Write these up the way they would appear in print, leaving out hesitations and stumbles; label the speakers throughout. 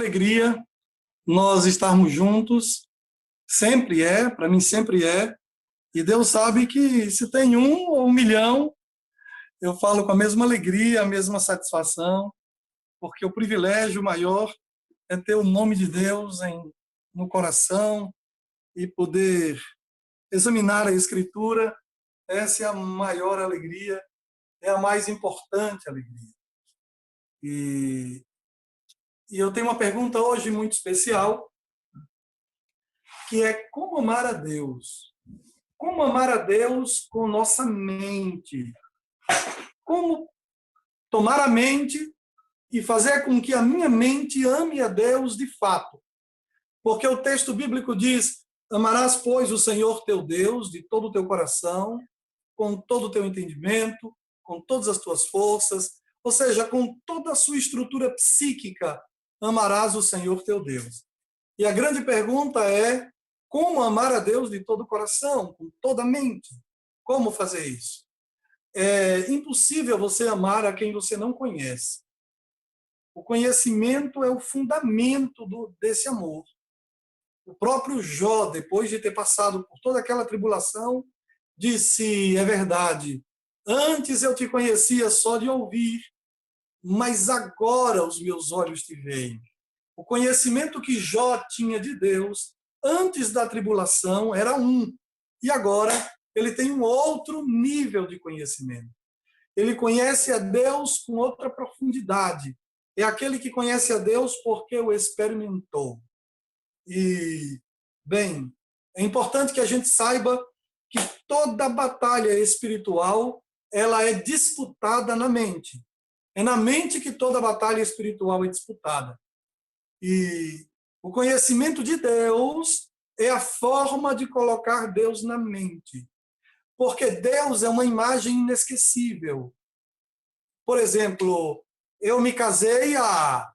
Speaker 1: alegria nós estarmos juntos, sempre é, para mim sempre é, e Deus sabe que se tem um ou 1 milhão, eu falo com a mesma alegria, a mesma satisfação, porque o privilégio maior é ter o nome de Deus no coração e poder examinar a Escritura. Essa é a maior alegria, é a mais importante alegria. E eu tenho uma pergunta hoje muito especial, que é como amar a Deus? Como amar a Deus com nossa mente? Como tomar a mente e fazer com que a minha mente ame a Deus de fato? Porque o texto bíblico diz: amarás, pois, o Senhor teu Deus de todo o teu coração, com todo o teu entendimento, com todas as tuas forças, ou seja, com toda a sua estrutura psíquica, amarás o Senhor teu Deus. E a grande pergunta é: como amar a Deus de todo o coração, com toda a mente? Como fazer isso? É impossível você amar a quem você não conhece. O conhecimento é o fundamento desse amor. O próprio Jó, depois de ter passado por toda aquela tribulação, disse: é verdade, antes eu te conhecia só de ouvir, mas agora os meus olhos te veem. O conhecimento que Jó tinha de Deus antes da tribulação era um, e agora ele tem um outro nível de conhecimento. Ele conhece a Deus com outra profundidade. É aquele que conhece a Deus porque o experimentou. E, bem, é importante que a gente saiba que toda batalha espiritual ela é disputada na mente. É na mente que toda batalha espiritual é disputada. E o conhecimento de Deus é a forma de colocar Deus na mente. Porque Deus é uma imagem inesquecível. Por exemplo, eu me casei há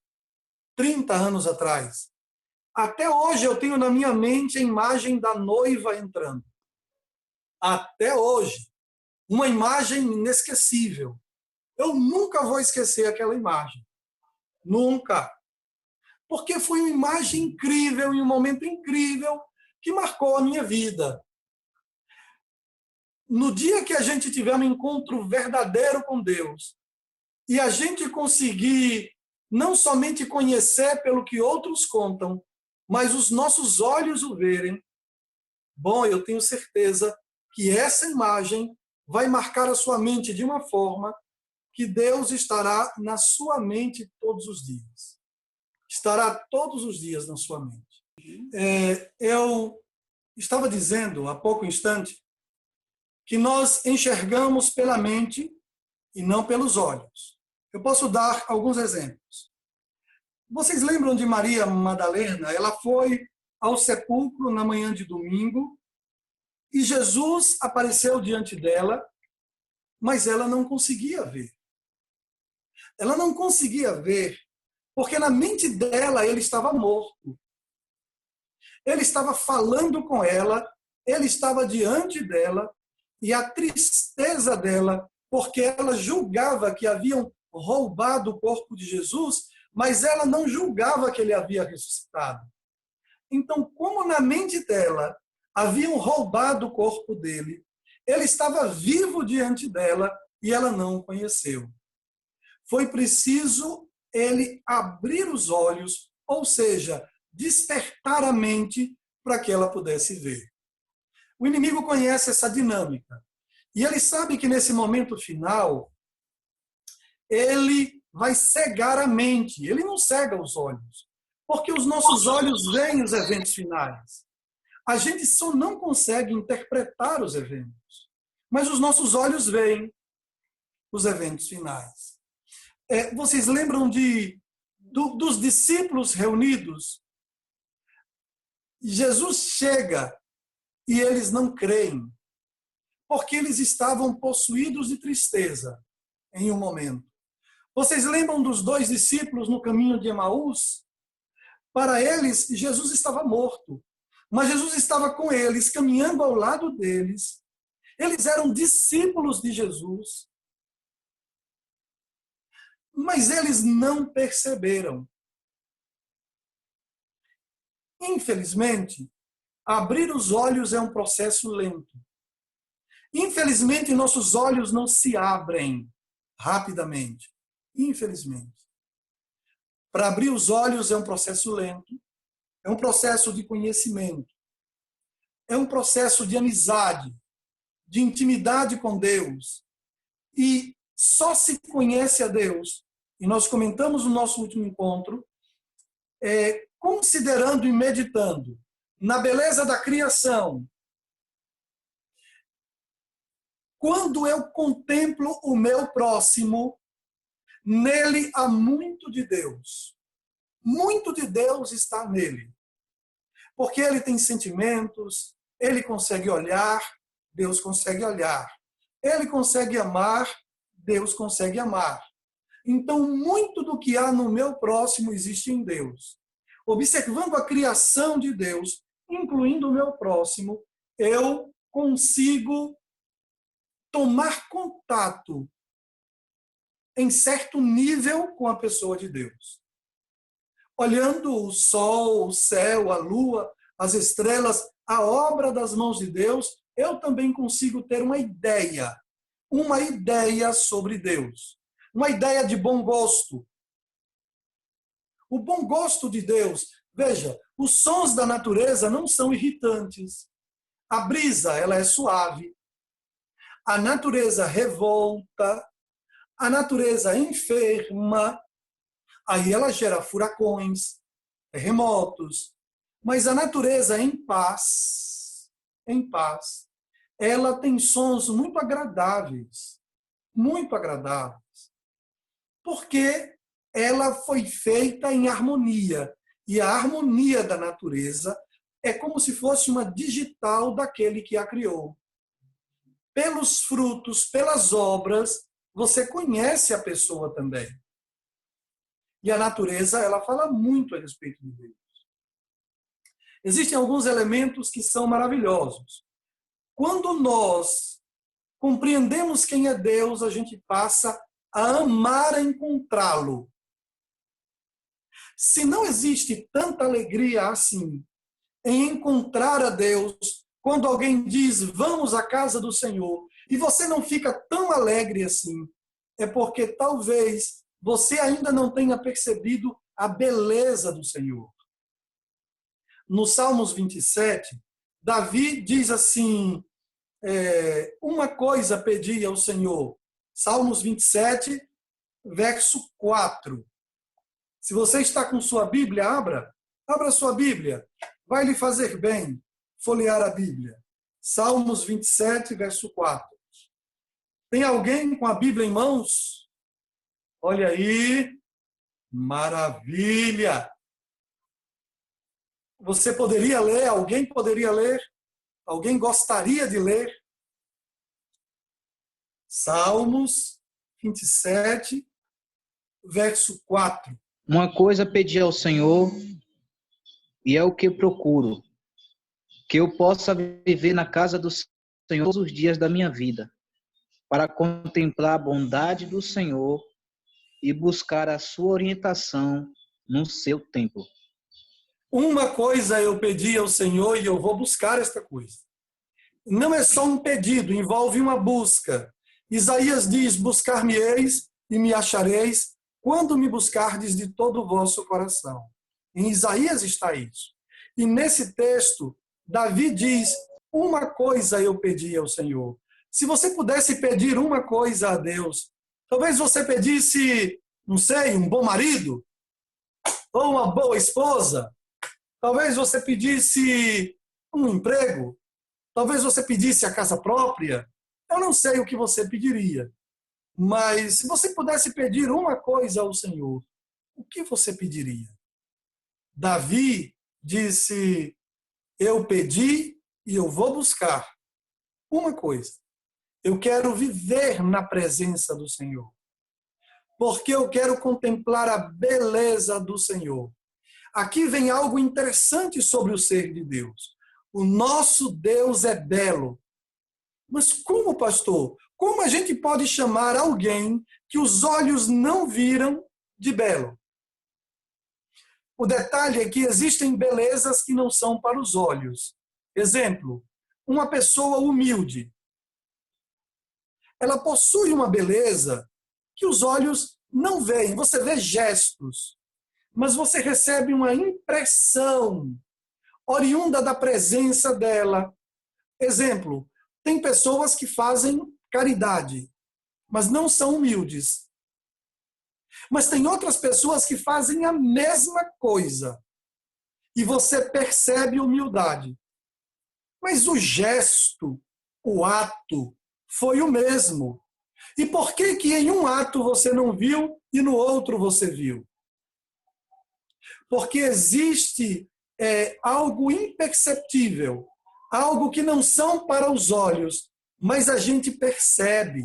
Speaker 1: 30 anos atrás. Até hoje eu tenho na minha mente a imagem da noiva entrando. Até hoje. Uma imagem inesquecível. Eu nunca vou esquecer aquela imagem. Nunca. Porque foi uma imagem incrível e um momento incrível que marcou a minha vida. No dia que a gente tiver um encontro verdadeiro com Deus e a gente conseguir não somente conhecer pelo que outros contam, mas os nossos olhos o verem, bom, eu tenho certeza que essa imagem vai marcar a sua mente de uma forma que Deus estará na sua mente todos os dias. Estará todos os dias na sua mente. Eu estava dizendo há pouco instante que nós enxergamos pela mente e não pelos olhos. Eu posso dar alguns exemplos. Vocês lembram de Maria Madalena? Ela foi ao sepulcro na manhã de domingo e Jesus apareceu diante dela, mas ela não conseguia ver. Ela não conseguia ver porque na mente dela ele estava morto. Ele estava falando com ela, ele estava diante dela, e a tristeza dela, porque ela julgava que haviam roubado o corpo de Jesus, mas ela não julgava que ele havia ressuscitado. Então, como na mente dela haviam roubado o corpo dele, ele estava vivo diante dela e ela não o conheceu. Foi preciso ele abrir os olhos, ou seja, despertar a mente para que ela pudesse ver. O inimigo conhece essa dinâmica. E ele sabe que nesse momento final, ele vai cegar a mente. Ele não cega os olhos. Porque os nossos olhos veem os eventos finais. A gente só não consegue interpretar os eventos. Mas os nossos olhos veem os eventos finais. Vocês lembram dos discípulos reunidos? Jesus chega e eles não creem, porque eles estavam possuídos de tristeza em um momento. Vocês lembram dos 2 discípulos no caminho de Emaús? Para eles, Jesus estava morto, mas Jesus estava com eles, caminhando ao lado deles. Eles eram discípulos de Jesus, mas eles não perceberam. Infelizmente, abrir os olhos é um processo lento. Infelizmente, nossos olhos não se abrem rapidamente. Infelizmente. Para abrir os olhos é um processo lento, é um processo de conhecimento, é um processo de amizade, de intimidade com Deus. E só se conhece a Deus, e nós comentamos no nosso último encontro, considerando e meditando na beleza da criação. Quando eu contemplo o meu próximo, nele há muito de Deus. Muito de Deus está nele. Porque ele tem sentimentos, ele consegue olhar, Deus consegue olhar. Ele consegue amar, Deus consegue amar. Então, muito do que há no meu próximo existe em Deus. Observando a criação de Deus, incluindo o meu próximo, eu consigo tomar contato em certo nível com a pessoa de Deus. Olhando o sol, o céu, a lua, as estrelas, a obra das mãos de Deus, eu também consigo ter uma ideia sobre Deus. Uma ideia de bom gosto. O bom gosto de Deus, veja, os sons da natureza não são irritantes. A brisa, ela é suave. A natureza revolta. A natureza enferma. Aí ela gera furacões, terremotos. Mas a natureza em paz, ela tem sons muito agradáveis. Muito agradáveis. Porque ela foi feita em harmonia. E a harmonia da natureza é como se fosse uma digital daquele que a criou. Pelos frutos, pelas obras, você conhece a pessoa também. E a natureza, ela fala muito a respeito de Deus. Existem alguns elementos que são maravilhosos. Quando nós compreendemos quem é Deus, a gente passa a amar encontrá-lo. Se não existe tanta alegria assim em encontrar a Deus, quando alguém diz, vamos à casa do Senhor, e você não fica tão alegre assim, é porque talvez você ainda não tenha percebido a beleza do Senhor. No Salmos 27, Davi diz assim, uma coisa pedi ao Senhor. Salmos 27, verso 4. Se você está com sua Bíblia, abra sua Bíblia. Vai lhe fazer bem folhear a Bíblia. Salmos 27, verso 4. Tem alguém com a Bíblia em mãos? Olha aí. Maravilha! Você poderia ler? Alguém poderia ler? Alguém gostaria de ler? Salmos 27, verso 4.
Speaker 2: Uma coisa pedi ao Senhor, e é o que procuro, que eu possa viver na casa do Senhor todos os dias da minha vida, para contemplar a bondade do Senhor e buscar a sua orientação no seu templo.
Speaker 1: Uma coisa eu pedi ao Senhor e eu vou buscar esta coisa. Não é só um pedido, envolve uma busca. Isaías diz, buscar-me-eis e me achareis, quando me buscardes de todo o vosso coração. Em Isaías está isso. E nesse texto, Davi diz, uma coisa eu pedi ao Senhor. Se você pudesse pedir uma coisa a Deus, talvez você pedisse, não sei, um bom marido, ou uma boa esposa, talvez você pedisse um emprego, talvez você pedisse a casa própria, eu não sei o que você pediria. Mas se você pudesse pedir uma coisa ao Senhor, o que você pediria? Davi disse, eu pedi e eu vou buscar uma coisa. Eu quero viver na presença do Senhor. Porque eu quero contemplar a beleza do Senhor. Aqui vem algo interessante sobre o ser de Deus. O nosso Deus é belo. Mas como, pastor? Como a gente pode chamar alguém que os olhos não viram de belo? O detalhe é que existem belezas que não são para os olhos. Exemplo, uma pessoa humilde. Ela possui uma beleza que os olhos não veem. Você vê gestos, mas você recebe uma impressão oriunda da presença dela. Exemplo, tem pessoas que fazem caridade, mas não são humildes. Mas tem outras pessoas que fazem a mesma coisa e você percebe humildade. Mas o gesto, o ato, foi o mesmo. E por que que em um ato você não viu e no outro você viu? Porque existe algo imperceptível, algo que não são para os olhos, mas a gente percebe.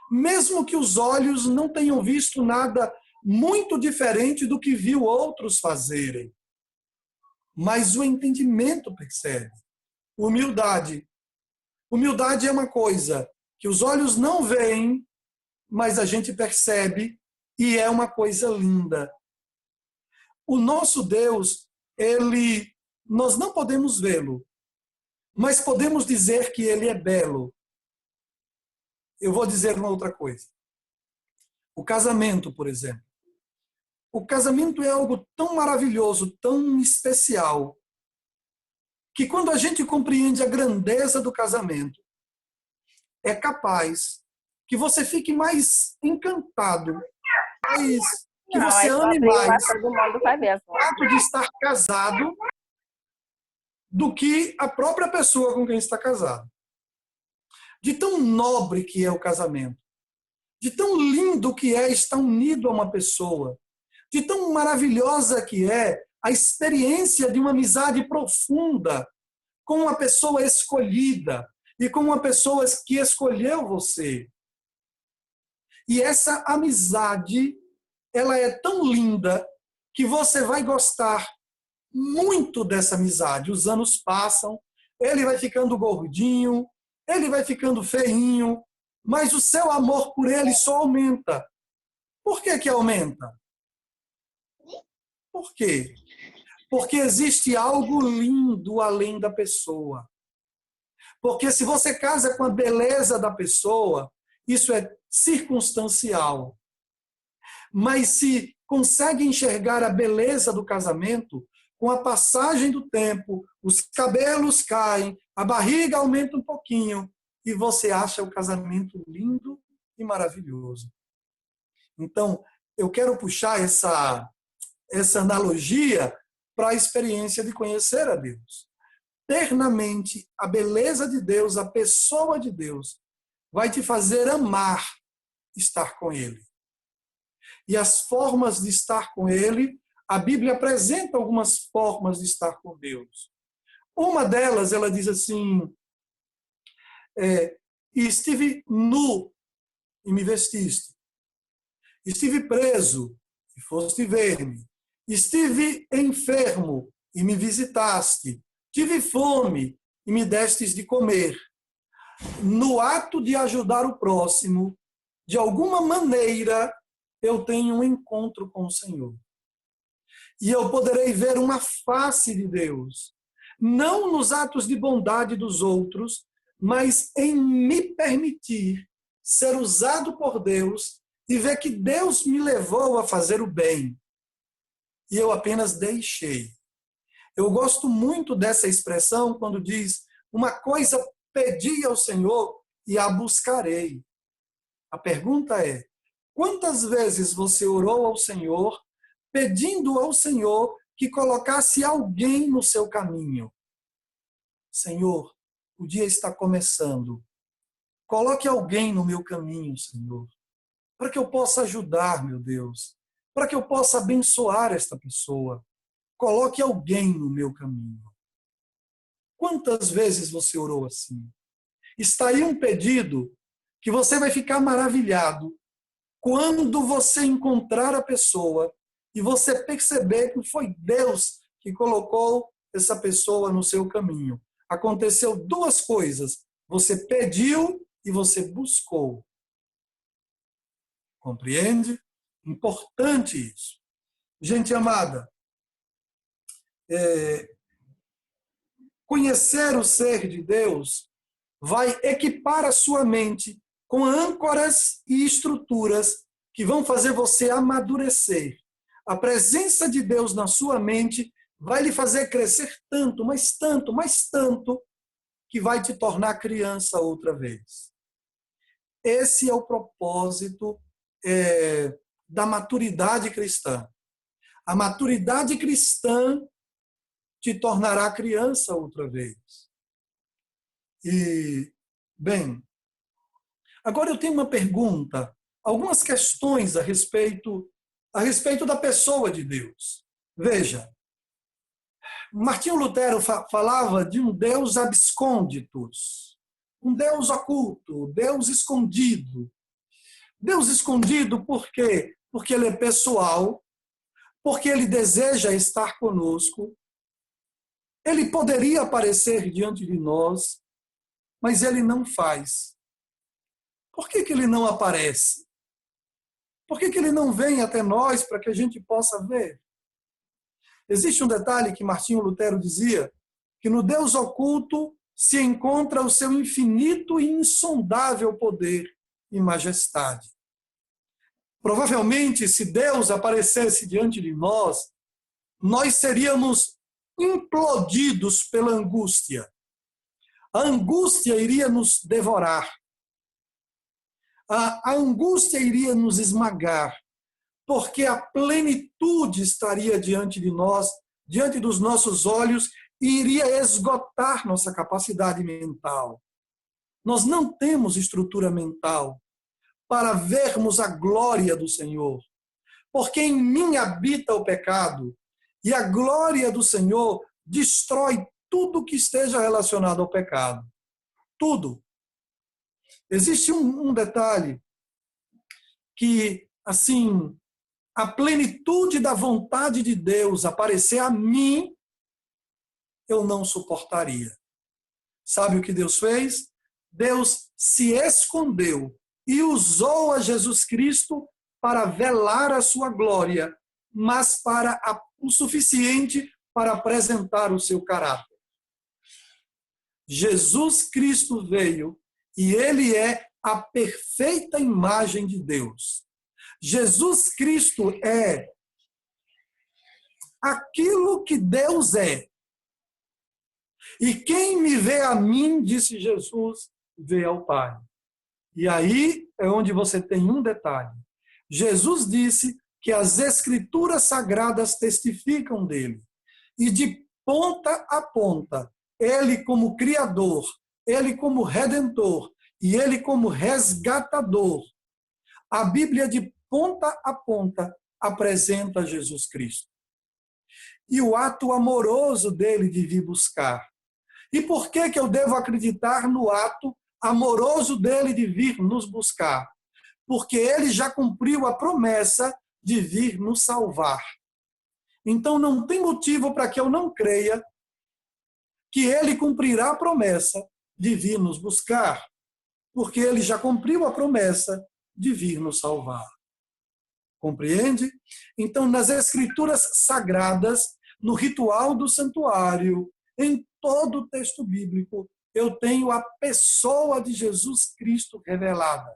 Speaker 1: Mesmo que os olhos não tenham visto nada muito diferente do que viu outros fazerem. Mas o entendimento percebe. Humildade. Humildade é uma coisa que os olhos não veem, mas a gente percebe e é uma coisa linda. O nosso Deus, nós não podemos vê-lo, mas podemos dizer que ele é belo. Eu vou dizer uma outra coisa. O casamento, por exemplo. O casamento é algo tão maravilhoso, tão especial, que quando a gente compreende a grandeza do casamento, é capaz que você fique mais encantado, que você ame mais o fato de estar casado do que a própria pessoa com quem está casado. De tão nobre que é o casamento, de tão lindo que é estar unido a uma pessoa, de tão maravilhosa que é a experiência de uma amizade profunda com uma pessoa escolhida e com uma pessoa que escolheu você. E essa amizade, ela é tão linda que você vai gostar muito dessa amizade. Os anos passam, ele vai ficando gordinho, ele vai ficando feinho, mas o seu amor por ele só aumenta. Por que que aumenta? Por quê? Porque existe algo lindo além da pessoa. Porque se você casa com a beleza da pessoa, isso é circunstancial. Mas se consegue enxergar a beleza do casamento, com a passagem do tempo, os cabelos caem, a barriga aumenta um pouquinho e você acha o casamento lindo e maravilhoso. Então, eu quero puxar essa analogia para a experiência de conhecer a Deus. Eternamente, a beleza de Deus, a pessoa de Deus, vai te fazer amar estar com Ele. E as formas de estar com Ele, a Bíblia apresenta algumas formas de estar com Deus. Uma delas, ela diz assim, estive nu e me vestiste. Estive preso e foste ver-me. Estive enfermo e me visitaste. Tive fome e me destes de comer. No ato de ajudar o próximo, de alguma maneira, eu tenho um encontro com o Senhor. E eu poderei ver uma face de Deus, não nos atos de bondade dos outros, mas em me permitir ser usado por Deus e ver que Deus me levou a fazer o bem. E eu apenas deixei. Eu gosto muito dessa expressão quando diz, uma coisa pedi ao Senhor e a buscarei. A pergunta é, quantas vezes você orou ao Senhor, pedindo ao Senhor que colocasse alguém no seu caminho? Senhor, o dia está começando. Coloque alguém no meu caminho, Senhor, para que eu possa ajudar, meu Deus, para que eu possa abençoar esta pessoa. Coloque alguém no meu caminho. Quantas vezes você orou assim? Está aí um pedido que você vai ficar maravilhado quando você encontrar a pessoa e você perceber que foi Deus que colocou essa pessoa no seu caminho. Aconteceu duas coisas. Você pediu e você buscou. Compreende? Importante isso. Gente amada, Conhecer o ser de Deus vai equipar a sua mente com âncoras e estruturas que vão fazer você amadurecer. A presença de Deus na sua mente vai lhe fazer crescer tanto, mas tanto, mas tanto, que vai te tornar criança outra vez. Esse é o propósito da maturidade cristã. A maturidade cristã te tornará criança outra vez. E, bem, agora eu tenho uma pergunta, algumas questões a respeito da pessoa de Deus. Veja, Martinho Lutero falava de um Deus absconditus, um Deus oculto, Deus escondido. Deus escondido por quê? Porque ele é pessoal, porque ele deseja estar conosco. Ele poderia aparecer diante de nós, mas ele não faz. Por que ele não aparece? Por que ele não vem até nós para que a gente possa ver? Existe um detalhe que Martinho Lutero dizia, que no Deus oculto se encontra o seu infinito e insondável poder e majestade. Provavelmente, se Deus aparecesse diante de nós, nós seríamos implodidos pela angústia. A angústia iria nos devorar. A angústia iria nos esmagar, porque a plenitude estaria diante de nós, diante dos nossos olhos, e iria esgotar nossa capacidade mental. Nós não temos estrutura mental para vermos a glória do Senhor, porque em mim habita o pecado, e a glória do Senhor destrói tudo que esteja relacionado ao pecado. Tudo. Existe um detalhe que, assim, a plenitude da vontade de Deus aparecer a mim, eu não suportaria. Sabe o que Deus fez? Deus se escondeu e usou a Jesus Cristo para velar a sua glória, mas para o suficiente para apresentar o seu caráter. Jesus Cristo veio e ele é a perfeita imagem de Deus. Jesus Cristo é aquilo que Deus é. E quem me vê a mim, disse Jesus, vê ao Pai. E aí é onde você tem um detalhe. Jesus disse que as Escrituras Sagradas testificam dele. E de ponta a ponta, ele como Criador, ele como Redentor e ele como Resgatador, a Bíblia de ponta a ponta apresenta Jesus Cristo. E o ato amoroso dele de vir buscar. E por que eu devo acreditar no ato amoroso dele de vir nos buscar? Porque ele já cumpriu a promessa de vir nos salvar. Então não tem motivo para que eu não creia que ele cumprirá a promessa de vir nos buscar, porque ele já cumpriu a promessa de vir nos salvar. Compreende? Então, nas Escrituras Sagradas, no ritual do santuário, em todo o texto bíblico, eu tenho a pessoa de Jesus Cristo revelada.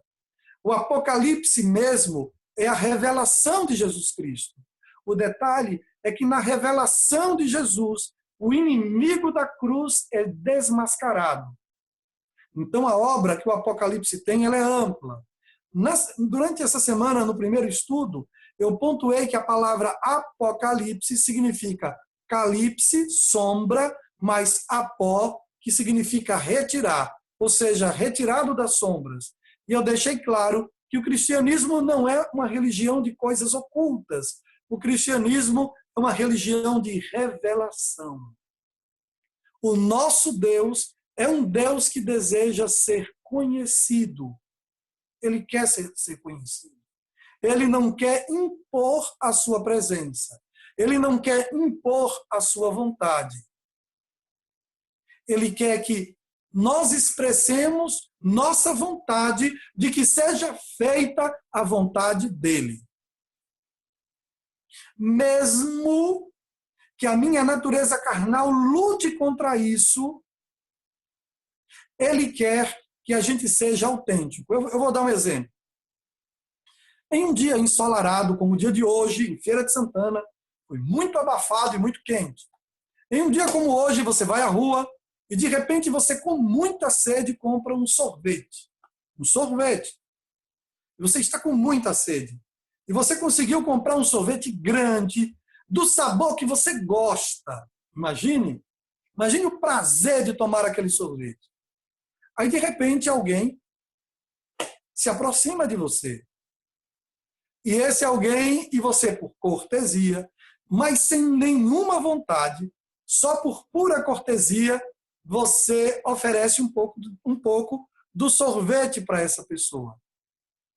Speaker 1: O Apocalipse mesmo é a revelação de Jesus Cristo. O detalhe é que na revelação de Jesus, o inimigo da cruz é desmascarado. Então, a obra que o Apocalipse tem, ela é ampla. Durante essa semana, no primeiro estudo, eu pontuei que a palavra Apocalipse significa calipse, sombra, mais apó, que significa retirar, ou seja, retirado das sombras. E eu deixei claro que o cristianismo não é uma religião de coisas ocultas. O cristianismo é uma religião de revelação. O nosso Deus é um Deus que deseja ser conhecido. Ele quer ser conhecido. Ele não quer impor a sua presença. Ele não quer impor a sua vontade. Ele quer que nós expressemos nossa vontade de que seja feita a vontade dele. Mesmo que a minha natureza carnal lute contra isso, ele quer que a gente seja autêntico. Eu vou dar um exemplo. Em um dia ensolarado, como o dia de hoje, em Feira de Santana, foi muito abafado e muito quente. Em um dia como hoje, você vai à rua e, de repente, você, com muita sede, compra um sorvete. Um sorvete. E você está com muita sede. E você conseguiu comprar um sorvete grande, do sabor que você gosta. Imagine o prazer de tomar aquele sorvete. Aí, de repente, alguém se aproxima de você. E esse alguém, e você, por cortesia, mas sem nenhuma vontade, só por pura cortesia, você oferece um pouco do sorvete para essa pessoa.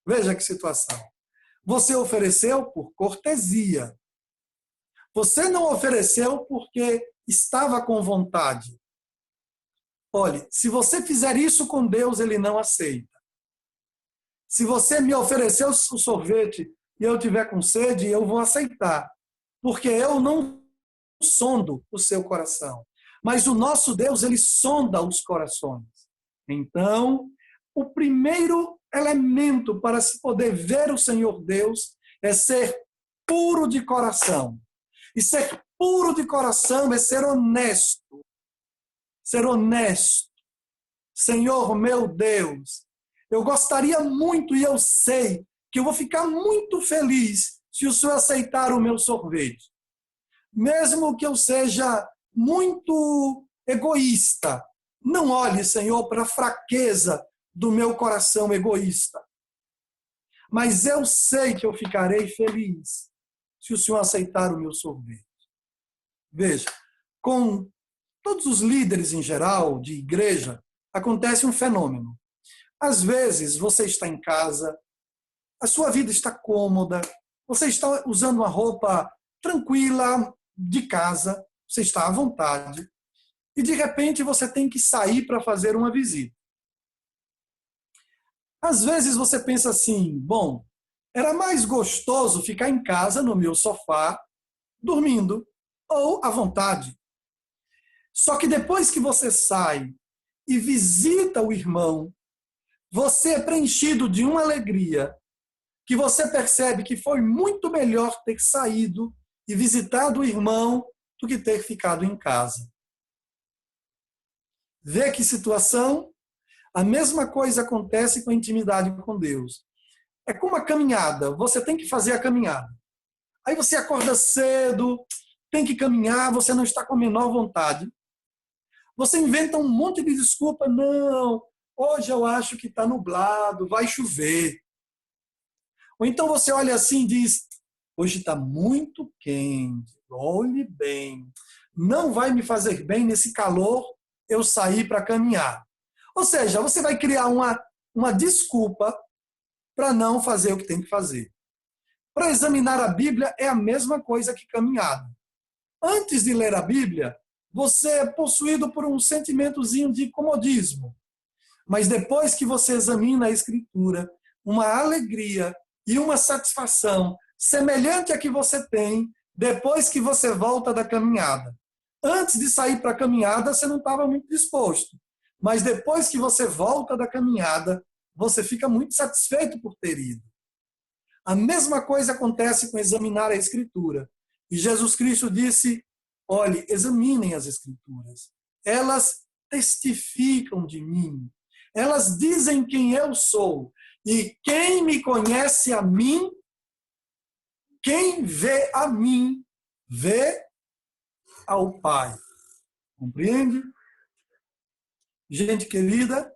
Speaker 1: Veja que situação. Você ofereceu por cortesia. Você não ofereceu porque estava com vontade. Olhe, se você fizer isso com Deus, Ele não aceita. Se você me oferecer o sorvete e eu tiver com sede, eu vou aceitar. Porque eu não sondo o seu coração. Mas o nosso Deus, Ele sonda os corações. Então, o primeiro elemento para se poder ver o Senhor Deus é ser puro de coração. E ser puro de coração é ser honesto. Ser honesto. Senhor, meu Deus, eu gostaria muito e eu sei que eu vou ficar muito feliz se o Senhor aceitar o meu sorvete. Mesmo que eu seja muito egoísta, não olhe, Senhor, para a fraqueza do meu coração egoísta. Mas eu sei que eu ficarei feliz se o Senhor aceitar o meu sorvete. Veja, com todos os líderes em geral de igreja, acontece um fenômeno. Às vezes, você está em casa, a sua vida está cômoda, você está usando uma roupa tranquila de casa, você está à vontade, e de repente você tem que sair para fazer uma visita. Às vezes você pensa assim, bom, era mais gostoso ficar em casa, no meu sofá, dormindo, ou à vontade. Só que depois que você sai e visita o irmão, você é preenchido de uma alegria, que você percebe que foi muito melhor ter saído e visitado o irmão do que ter ficado em casa. Vê que situação? A mesma coisa acontece com a intimidade com Deus. É como a caminhada, você tem que fazer a caminhada. Aí você acorda cedo, tem que caminhar, você não está com a menor vontade. Você inventa um monte de desculpa, não, hoje eu acho que está nublado, vai chover. Ou então você olha assim e diz, hoje está muito quente, olhe bem, não vai me fazer bem nesse calor eu sair para caminhar. Ou seja, você vai criar uma desculpa para não fazer o que tem que fazer. Para examinar a Bíblia é a mesma coisa que caminhada. Antes de ler a Bíblia, você é possuído por um sentimentozinho de comodismo. Mas depois que você examina a Escritura, uma alegria e uma satisfação semelhante à que você tem depois que você volta da caminhada. Antes de sair para a caminhada, você não estava muito disposto. Mas depois que você volta da caminhada, você fica muito satisfeito por ter ido. A mesma coisa acontece com examinar a Escritura. E Jesus Cristo disse, olhe, examinem as Escrituras. Elas testificam de mim. Elas dizem quem eu sou. E quem me conhece a mim, quem vê a mim, vê ao Pai. Compreende? Gente querida,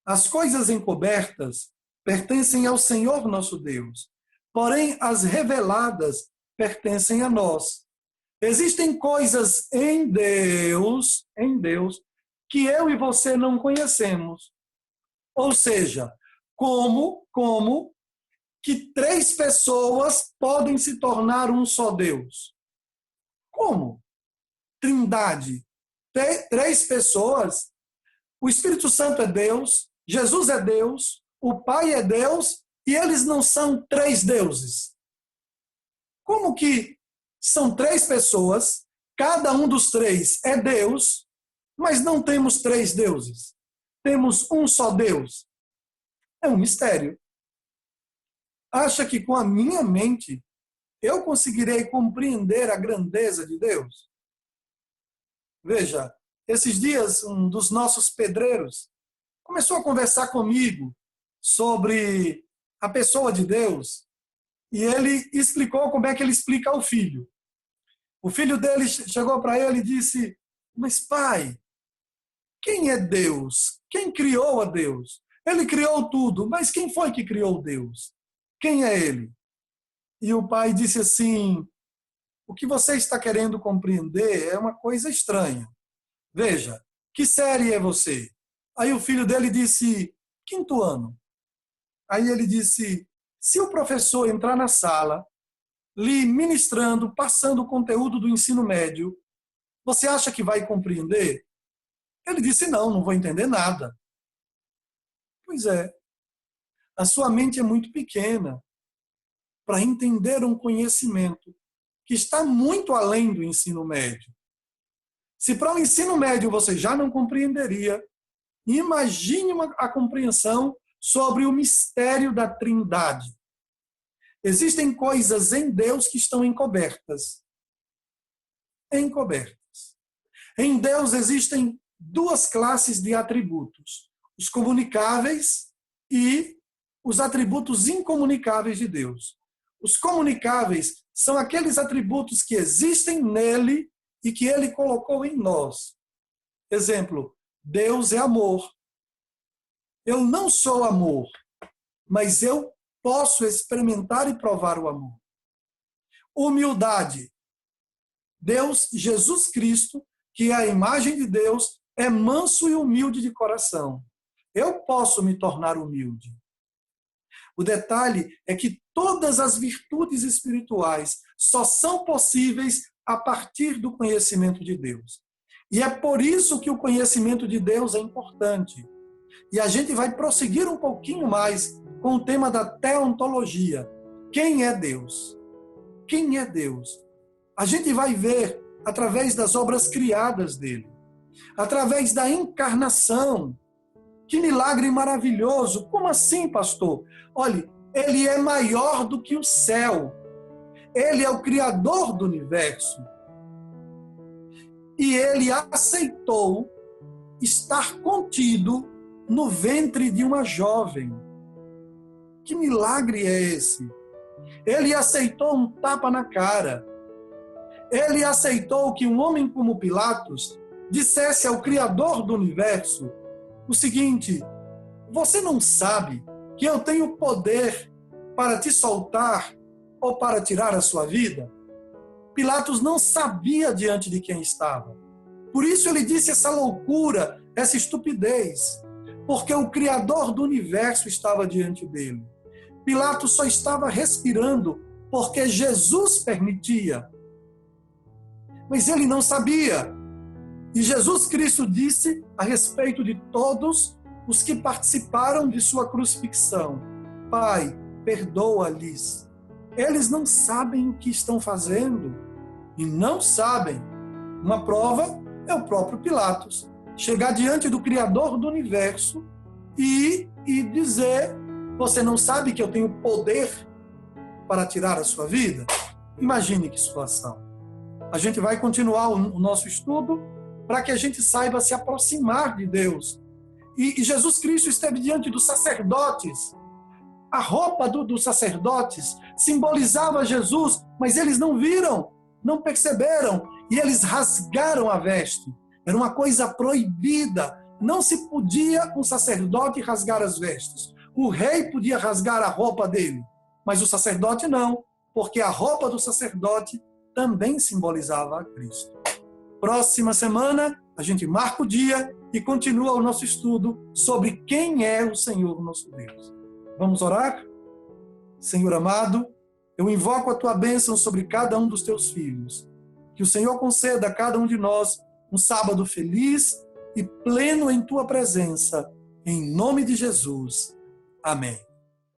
Speaker 1: as coisas encobertas pertencem ao Senhor nosso Deus. Porém, as reveladas pertencem a nós. Existem coisas em Deus, que eu e você não conhecemos. Ou seja, como que 3 pessoas podem se tornar um só Deus? Como? Trindade. 3 pessoas. O Espírito Santo é Deus, Jesus é Deus, o Pai é Deus, e eles não são 3 deuses. Como que São 3 pessoas, cada um dos 3 é Deus, mas não temos 3 deuses. Temos um só Deus. É um mistério. Acha que com a minha mente eu conseguirei compreender a grandeza de Deus? Veja, esses dias um dos nossos pedreiros começou a conversar comigo sobre a pessoa de Deus e ele explicou como é que ele explica ao filho. O filho dele chegou para ele e disse: mas pai, quem é Deus? Quem criou a Deus? Ele criou tudo, mas quem foi que criou Deus? Quem é ele? E o pai disse assim: o que você está querendo compreender é uma coisa estranha. Veja, que série é você? Aí o filho dele disse: 5º ano. Aí ele disse: se o professor entrar na sala, lhe ministrando, passando o conteúdo do ensino médio, você acha que vai compreender? Ele disse: não vou entender nada. Pois é, a sua mente é muito pequena para entender um conhecimento que está muito além do ensino médio. Se para o ensino médio você já não compreenderia, imagine a compreensão sobre o mistério da Trindade. Existem coisas em Deus que estão encobertas. Encobertas. Em Deus existem 2 classes de atributos: os comunicáveis e os atributos incomunicáveis de Deus. Os comunicáveis são aqueles atributos que existem nele e que ele colocou em nós. Exemplo, Deus é amor. Eu não sou amor, mas eu posso experimentar e provar o amor. Humildade. Deus, Jesus Cristo, que é a imagem de Deus, é manso e humilde de coração. Eu posso me tornar humilde. O detalhe é que todas as virtudes espirituais só são possíveis a partir do conhecimento de Deus. E é por isso que o conhecimento de Deus é importante. E a gente vai prosseguir um pouquinho mais com o tema da teontologia. Quem é Deus? Quem é Deus? A gente vai ver através das obras criadas dele, através da encarnação. Que milagre maravilhoso! Como assim, pastor? Olhe, ele é maior do que o céu. Ele é o criador do universo. E ele aceitou estar contido no ventre de uma jovem. Que milagre é esse? Ele aceitou um tapa na cara. Ele aceitou que um homem como Pilatos dissesse ao Criador do universo o seguinte: você não sabe que eu tenho poder para te soltar ou para tirar a sua vida? Pilatos não sabia diante de quem estava. Por isso ele disse essa loucura, essa estupidez, porque o Criador do universo estava diante dele. Pilatos só estava respirando porque Jesus permitia. Mas ele não sabia. E Jesus Cristo disse a respeito de todos os que participaram de sua crucifixão: Pai, perdoa-lhes. Eles não sabem o que estão fazendo. E não sabem. Uma prova é o próprio Pilatos. Chegar diante do Criador do universo e dizer: você não sabe que eu tenho poder para tirar a sua vida? Imagine que situação. A gente vai continuar o nosso estudo para que a gente saiba se aproximar de Deus. E Jesus Cristo esteve diante dos sacerdotes. A roupa dos sacerdotes simbolizava Jesus, mas eles não viram, não perceberam, e eles rasgaram a veste. Era uma coisa proibida. Não se podia um sacerdote rasgar as vestes. O rei podia rasgar a roupa dele, mas o sacerdote não, porque a roupa do sacerdote também simbolizava a Cristo. Próxima semana, a gente marca o dia e continua o nosso estudo sobre quem é o Senhor nosso Deus. Vamos orar? Senhor amado, eu invoco a tua bênção sobre cada um dos teus filhos. Que o Senhor conceda a cada um de nós um sábado feliz e pleno em tua presença. Em nome de Jesus. Amém.